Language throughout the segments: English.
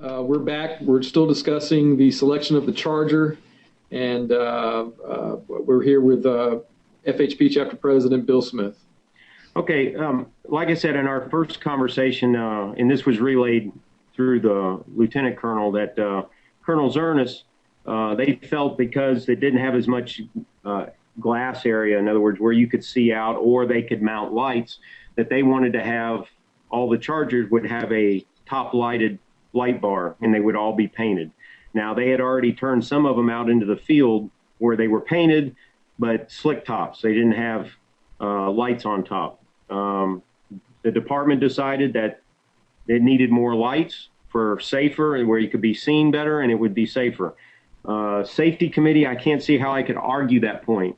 We're back. We're still discussing the selection of the charger, and we're here with FHP Chapter President Bill Smith. Okay, like I said in our first conversation, and this was relayed through the Lieutenant Colonel, that Colonel Zernis, they felt because they didn't have as much glass area, in other words, where you could see out or they could mount lights, that they wanted to have all the chargers would have a top lighted light bar and they would all be painted. Now, they had already turned some of them out into the field where they were painted, but slick tops. They didn't have lights on top. The department decided that it needed more lights for safer and where you could be seen better and it would be safer. Safety committee, I can't see how I could argue that point.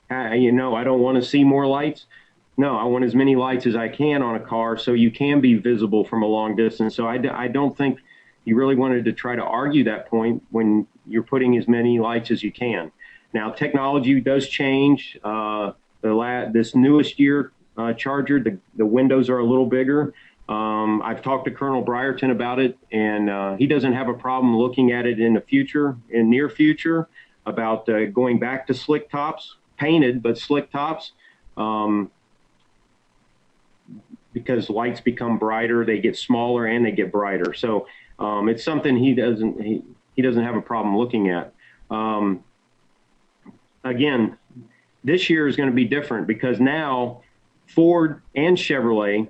I don't want to see more lights. No, I want as many lights as I can on a car so you can be visible from a long distance. So I don't think you really wanted to try to argue that point when you're putting as many lights as you can. Now, technology does change. This newest year charger, the windows are a little bigger. I've talked to Colonel Brierton about it, and he doesn't have a problem looking at it in the future, in near future, about going back to slick tops, painted, but slick tops. Because lights become brighter, they get smaller and they get brighter. So it's something he doesn't have a problem looking at. Again, this year is going to be different because now Ford and Chevrolet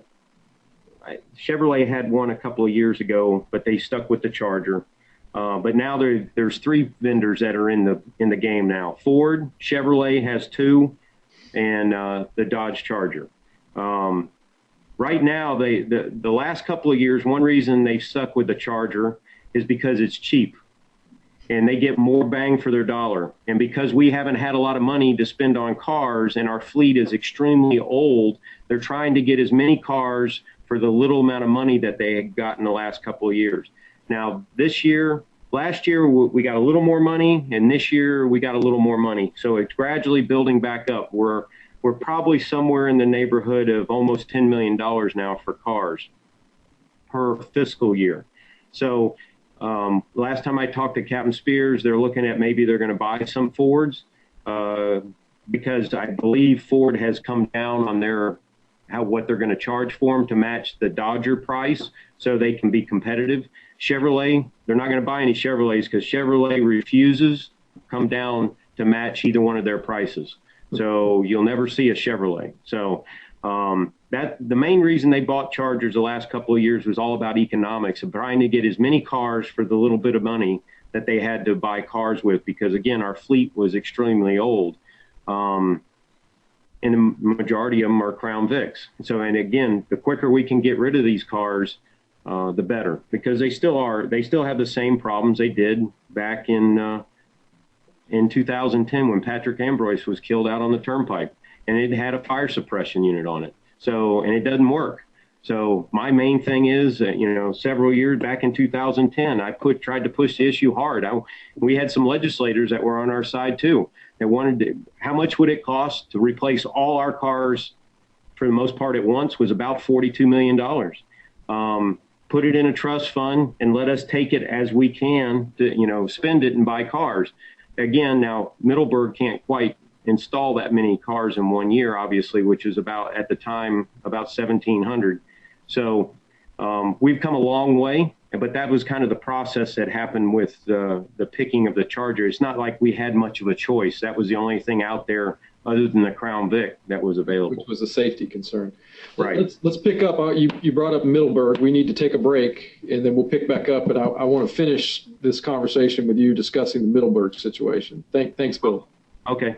had one a couple of years ago, but they stuck with the Charger. But now there's three vendors that are in the game now. Ford, Chevrolet has two, and the Dodge Charger. Right now, the last couple of years, one reason they've stuck with the Charger is because it's cheap and they get more bang for their dollar. And because we haven't had a lot of money to spend on cars and our fleet is extremely old, they're trying to get as many cars for the little amount of money that they had gotten the last couple of years. Now, last year, we got a little more money, and this year we got a little more money. So it's gradually building back up. We're probably somewhere in the neighborhood of almost $10 million now for cars per fiscal year. So last time I talked to Captain Spears, they're looking at maybe they're going to buy some Fords because I believe Ford has come down on what they're going to charge for them to match the Dodger price so they can be competitive. Chevrolet, they're not going to buy any Chevrolets because Chevrolet refuses to come down to match either one of their prices. So you'll never see a Chevrolet. So the main reason they bought Chargers the last couple of years was all about economics, of trying to get as many cars for the little bit of money that they had to buy cars with, because again, our fleet was extremely old. And the majority of them are Crown Vics. So, and again, the quicker we can get rid of these cars, the better, because they still have the same problems they did back in 2010 when Patrick Ambrose was killed out on the turnpike, and it had a fire suppression unit on it. So, and it doesn't work. So my main thing is that, several years back in 2010, I tried to push the issue hard. We had some legislators that were on our side too, that wanted to, how much would it cost to replace all our cars for the most part at once was about $42 million. Put it in a trust fund and let us take it as we can to, spend it and buy cars. Again, now Middleburg can't quite install that many cars in 1 year, obviously, which is at the time about 1,700. So we've come a long way, but that was kind of the process that happened with the picking of the Charger. It's not like we had much of a choice. That was the only thing out there other than the Crown Vic that was available. Which was a safety concern. Right. Let's pick up. You brought up Middleburg. We need to take a break, and then we'll pick back up. But I want to finish this conversation with you discussing the Middleburg situation. Thanks, Bill. Okay.